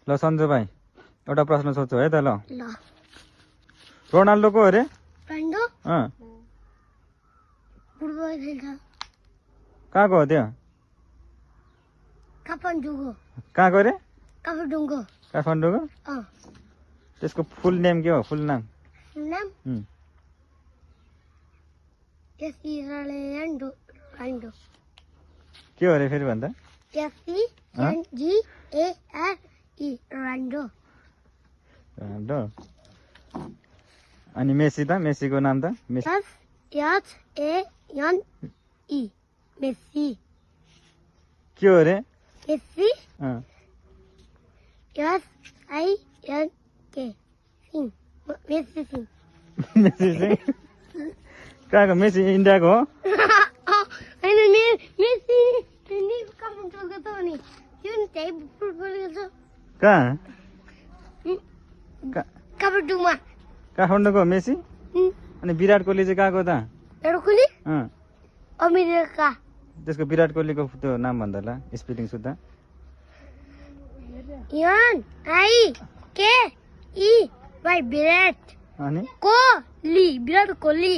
ल सन्जु भाइ एउटा प्रश्न सोध्छु है त ल रोनाल्डो को अरे कहाँको हो त्यो कहाँको अरे काठमाडौँको त्यसको फुल नेम के हो फुल नाम के हो अरे फेरि भन्दा रोनाल्डो अनि मेसी त मेसीको नाम त मेसी के हो अरे मेसी चाहिँ कहाँको मेसी इन्डियाको हो कहाँ काठमाडौँको मेसी अनि विराट कोहली चाहिँ कहाँको त अमेरिका त्यसको विराट कोहलीको त्यो नाम भन्दा ल स्पेलिङ सुत्दा विराट अनि कोहली विराट कोहली